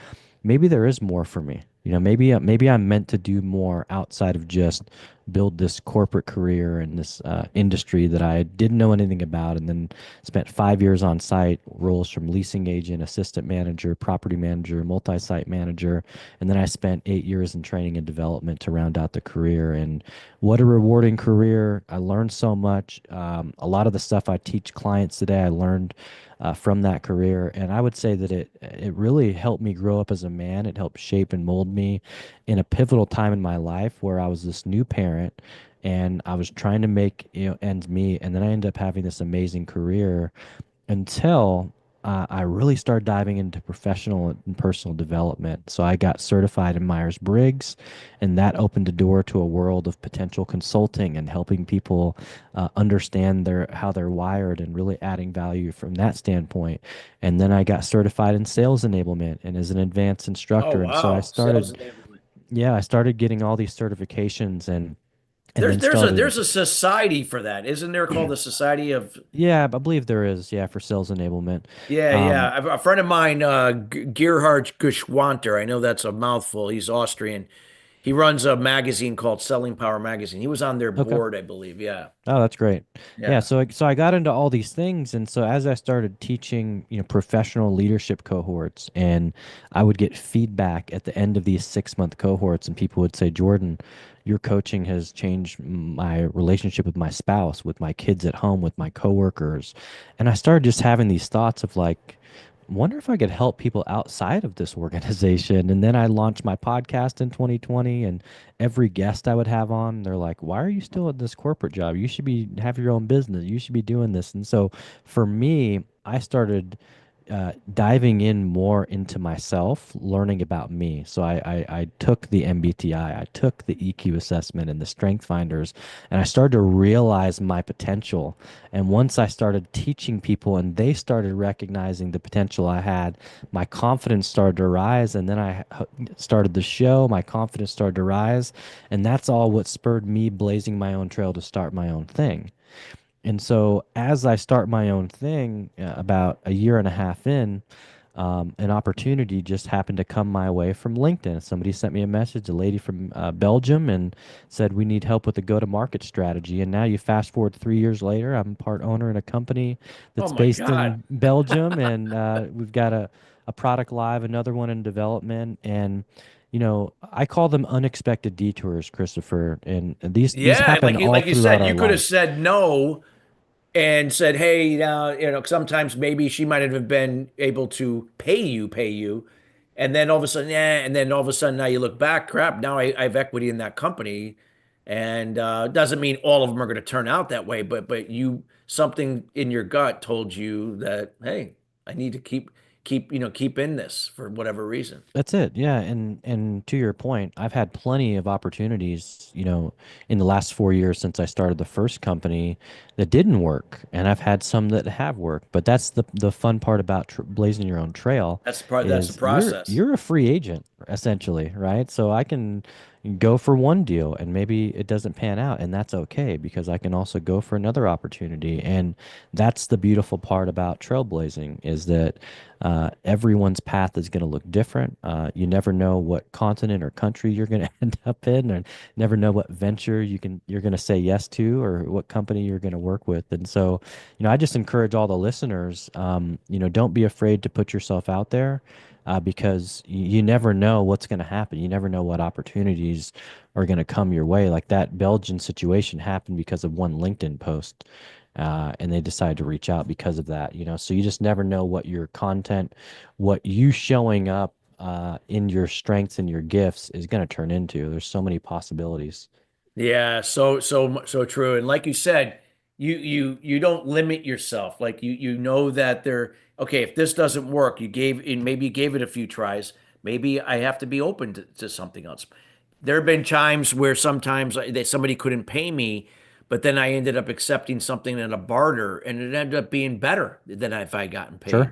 maybe there is more for me. Maybe I'm meant to do more outside of just build this corporate career in this industry that I didn't know anything about, and then spent 5 years on site, roles from leasing agent, assistant manager, property manager, multi-site manager, and then I spent 8 years in training and development to round out the career. And what a rewarding career! I learned so much. A lot of the stuff I teach clients today, I learned from that career. And I would say that it really helped me grow up as a man. It helped shape and mold me in a pivotal time in my life where I was this new parent and I was trying to make ends meet. And then I ended up having this amazing career until I really started diving into professional and personal development. So I got certified in Myers-Briggs, and that opened a door to a world of potential consulting and helping people understand how they're wired and really adding value from that standpoint. And then I got certified in sales enablement and as an advanced Oh, instructor. And so I wow. Sales started enablement. yeah, I started getting all these certifications and There's then there's a started. there's a society for that, isn't there? Called the Society of Yeah, I believe there is. Yeah, for sales enablement. Yeah, Um, yeah. A friend of mine, Gerhard Geschwanter. I know that's a mouthful. He's Austrian. He runs a magazine called Selling Power Magazine. He was on their okay. board, I believe. Yeah, Oh, that's great. Yeah, yeah. so I got into all these things, and so as I started teaching, professional leadership cohorts, and I would get feedback at the end of these 6-month cohorts, and people would say, Jordan, your coaching has changed my relationship with my spouse, with my kids at home, with my coworkers, and I started just having these thoughts of like, wonder if I could help people outside of this organization. And then I launched my podcast in 2020, and every guest I would have on, they're like, "Why are you still at this corporate job? You should be have your own business. You should be doing this." And so for me, I started diving in more into myself, learning about me. So I took the MBTI, I took the EQ assessment and the Strength Finders, and I started to realize my potential. And once I started teaching people and they started recognizing the potential I had, my confidence started to rise. And then started the show, my confidence started to rise. And that's all what spurred me blazing my own trail to start my own thing. And so, as I start my own thing, about a year and a half in, an opportunity just happened to come my way from LinkedIn. Somebody sent me a message, a lady from Belgium, and said, "We need help with the go to market strategy." And now, you fast forward 3 years later, I'm part owner in a company Oh that's my based God. in Belgium, and we've got a product live, another one in development. And I call them unexpected detours, Christopher. And these Yeah, happen all like you throughout said, our you could have life. said no and said, "Hey, now, sometimes maybe she might have been able to pay you, and then all of a sudden, yeah, and then all of a sudden, now you look back, crap, now I have equity in that company, and doesn't mean all of them are going to turn out that way, but you something in your gut told you that, hey, I need to keep in this for whatever reason. That's it. Yeah, and to your point, I've had plenty of opportunities, in the last 4 years since I started the first company that didn't work, and I've had some that have worked. But that's the fun part about blazing your own trail That's the is you're process. you're a free agent essentially, right? So I can go for one deal and maybe it doesn't pan out, and that's okay because I can also go for another opportunity. And that's the beautiful part about trailblazing is that everyone's path is going to look different. You never know what continent or country you're going to end up in, or never know what venture you're going to say yes to, or what company you're going to work with. And so, I just encourage all the listeners, don't be afraid to put yourself out there. Because you never know what's going to happen. You never know what opportunities are going to come your way. Like that Belgian situation happened because of one LinkedIn post, and they decide to reach out because of that. So you just never know what your content, what you showing up in your strengths and your gifts is going to turn into. There's so many possibilities. Yeah, so true. And like you said, you don't limit yourself. Like you know that there, okay, if this doesn't work, maybe you gave it a few tries. Maybe I have to be open to something else. There have been times where sometimes somebody couldn't pay me, but then I ended up accepting something in a barter, and it ended up being better than if I gotten Sure,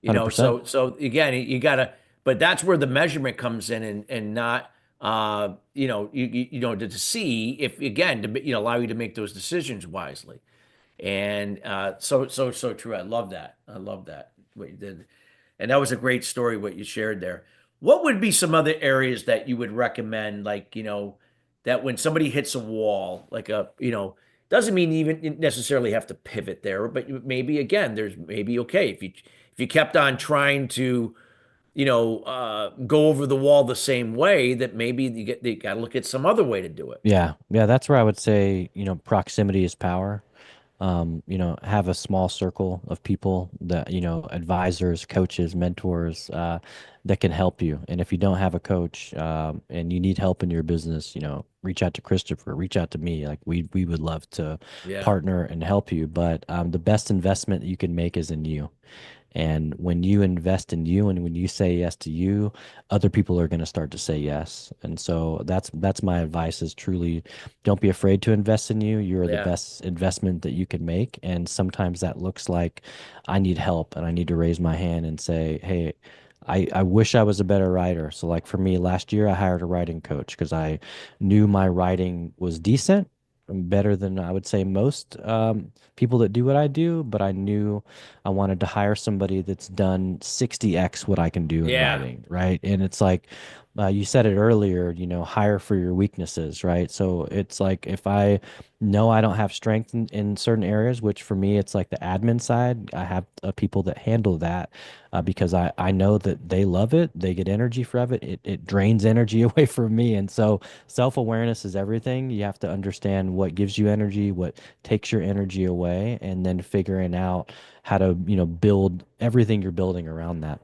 paid. 100%. So again, you gotta, but that's where the measurement comes in, and not to see if again to allow you to make those decisions wisely. And so true. I love that. I love that what you did. And that was a great story what you shared there. What would be some other areas that you would recommend, like, that when somebody hits a wall, like doesn't mean even necessarily have to pivot there, but maybe again, there's maybe okay if you kept on trying to, go over the wall the same way, that maybe you got to look at some other way to do it. Yeah, yeah, that's where I would say, proximity is power. Have a small circle of people that, advisors, coaches, mentors, that can help you. And if you don't have a coach, and you need help in your business, reach out to Christopher, reach out to me. Like we would love to Yeah. partner and help you. But the best investment you can make is in you. And when you invest in you and when you say yes to you, other people are going to start to say yes. And so that's my advice is truly don't be afraid to invest in you. You're the Yeah. best investment that you can make. And sometimes that looks like I need help and I need to raise my hand and say, "Hey, I wish I was a better writer. So like for me, last year I hired a writing coach because I knew my writing was decent, better than I would say most people that do what I do, but I knew I wanted to hire somebody that's done 60x what I can do in Yeah. writing, right? And it's like you said it earlier, hire for your weaknesses, right? So it's like if I know I don't have strength in certain areas, which for me it's like the admin side, I have people that handle that because I know that they love it. They get energy from it. It drains energy away from me. And so self-awareness is everything. You have to understand what gives you energy, what takes your energy away, and then figuring out how to, build everything you're building around that.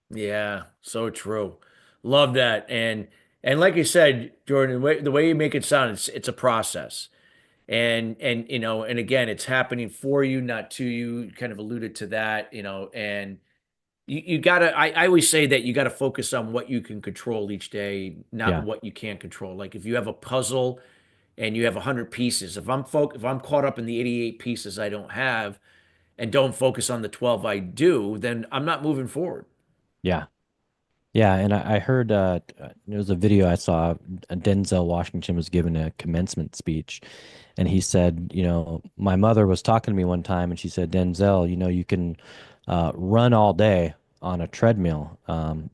Yeah, so true. Love that. And like you said, Jordan, the way you make it sound, it's a process. And and again, it's happening for you, not to you. You kind of alluded to that, and you gotta I always say that you gotta focus on what you can control each day, not Yeah. what you can't control. Like if you have a puzzle and you have 100 pieces, if I'm caught up in the 88 pieces I don't have and don't focus on the 12 I do, then I'm not moving forward. Yeah. Yeah, and I heard there was a video I saw. Denzel Washington was giving a commencement speech, and he said, my mother was talking to me one time, and she said, Denzel, you can run all day on a treadmill,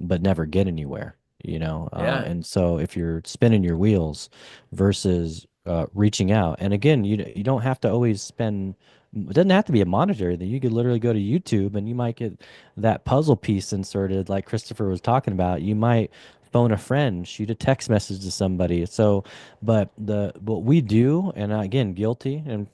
but never get anywhere. Yeah. And so if you're spinning your wheels versus reaching out, and again, you don't have to always spend. It doesn't have to be a monetary thing. You could literally go to YouTube, and you might get that puzzle piece inserted, like Christopher was talking about. You might phone a friend, shoot a text message to somebody. So, but what we do, and again, guilty, and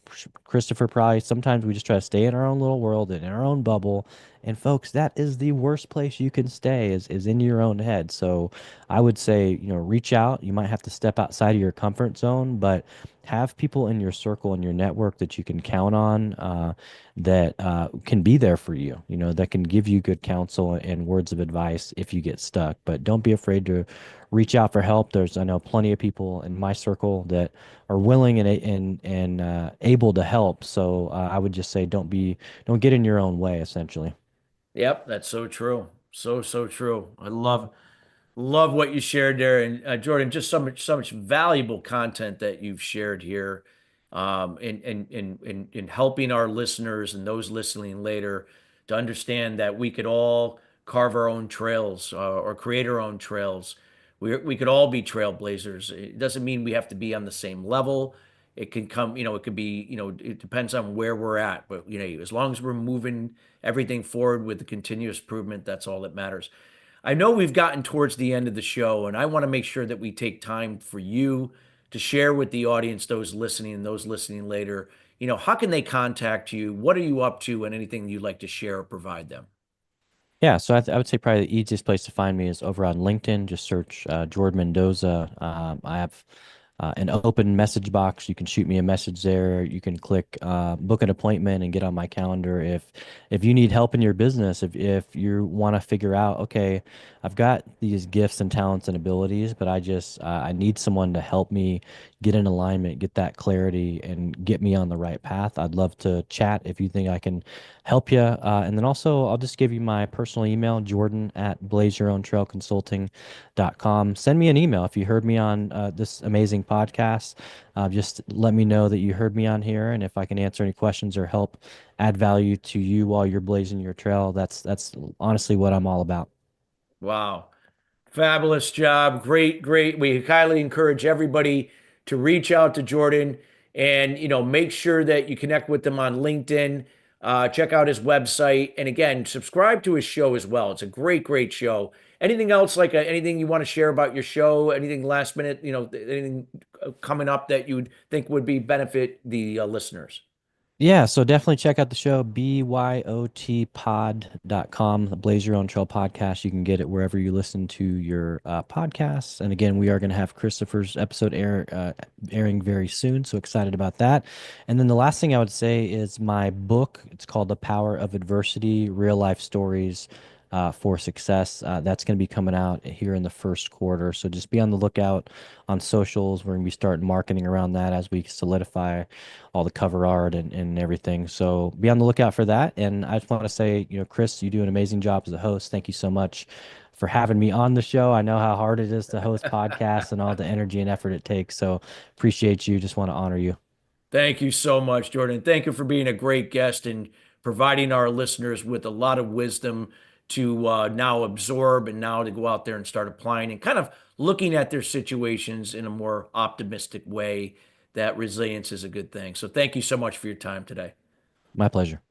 Christopher probably sometimes we just try to stay in our own little world and in our own bubble. And folks, that is the worst place you can stay is in your own head. So I would say, reach out. You might have to step outside of your comfort zone, but have people in your circle and your network that you can count on. That can be there for you, that can give you good counsel and words of advice if you get stuck. But don't be afraid to reach out for help. I know plenty of people in my circle that are willing and able to help. So I would just say don't get in your own way, essentially. Yep, that's so true. So true. I love what you shared there, and Jordan, just so much valuable content that you've shared here, in helping our listeners and those listening later to understand that we could all carve our own trails, or create our own trails. We could all be trailblazers. It doesn't mean we have to be on the same level. It can come, it could be, it depends on where we're at. But as long as we're moving everything forward with the continuous improvement, that's all that matters. I know we've gotten towards the end of the show, and I want to make sure that we take time for you to share with the audience, those listening and those listening later, how can they contact you? What are you up to, and anything you'd like to share or provide them? Yeah, so I would say probably the easiest place to find me is over on LinkedIn. Just search Jordan Mendoza. I have an open message box. You can shoot me a message there. You can click book an appointment and get on my calendar. If you need help in your business, if you want to figure out, okay, I've got these gifts and talents and abilities, but I need someone to help me get in alignment, get that clarity, and get me on the right path. I'd love to chat if you think I can help you. And then also, I'll just give you my personal email, Jordan at blazeyourowntrailconsulting.com. Send me an email if you heard me on this amazing podcast. Just let me know that you heard me on here, and if I can answer any questions or help add value to you while you're blazing your trail, that's honestly what I'm all about. Wow. Fabulous job. Great, great. We highly encourage everybody to reach out to Jordan and, make sure that you connect with him on LinkedIn. Check out his website. And again, subscribe to his show as well. It's a great, great show. Anything else, like anything you want to share about your show? Anything last minute, anything coming up that you would think would be benefit the listeners? Yeah, so definitely check out the show, byotpod.com, the Blaze Your Own Trail podcast. You can get it wherever you listen to your podcasts. And again, we are going to have Christopher's episode airing very soon. So excited about that. And then the last thing I would say is my book. It's called The Power of Adversity, Real Life Stories for success. That's going to be coming out here in the first quarter. So just be on the lookout on socials. We're going to be starting marketing around that as we solidify all the cover art and everything. So be on the lookout for that. And I just want to say, Chris, you do an amazing job as a host. Thank you so much for having me on the show. I know how hard it is to host podcasts and all the energy and effort it takes. So appreciate you. Just want to honor you. Thank you so much, Jordan. Thank you for being a great guest and providing our listeners with a lot of wisdom to now absorb and now to go out there and start applying and kind of looking at their situations in a more optimistic way. That resilience is a good thing. So thank you so much for your time today. My pleasure.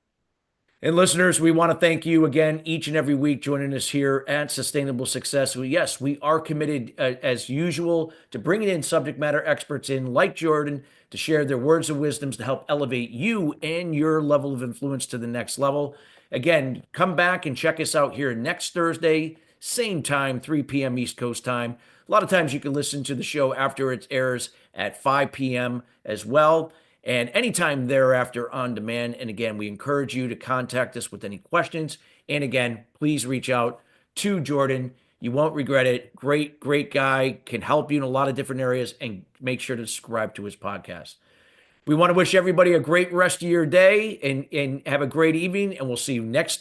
And listeners, we want to thank you again each and every week joining us here at Sustainable Success. Yes, we are committed, as usual, to bringing in subject matter experts in like Jordan to share their words of wisdoms to help elevate you and your level of influence to the next level. Again, come back and check us out here next Thursday, same time, 3 p.m. East Coast time. A lot of times you can listen to the show after it airs at 5 p.m. as well, and anytime thereafter on demand. And again, we encourage you to contact us with any questions. And again, please reach out to Jordan. You won't regret it. Great, great guy, can help you in a lot of different areas, and make sure to subscribe to his podcast. We want to wish everybody a great rest of your day and have a great evening, and we'll see you next Thursday.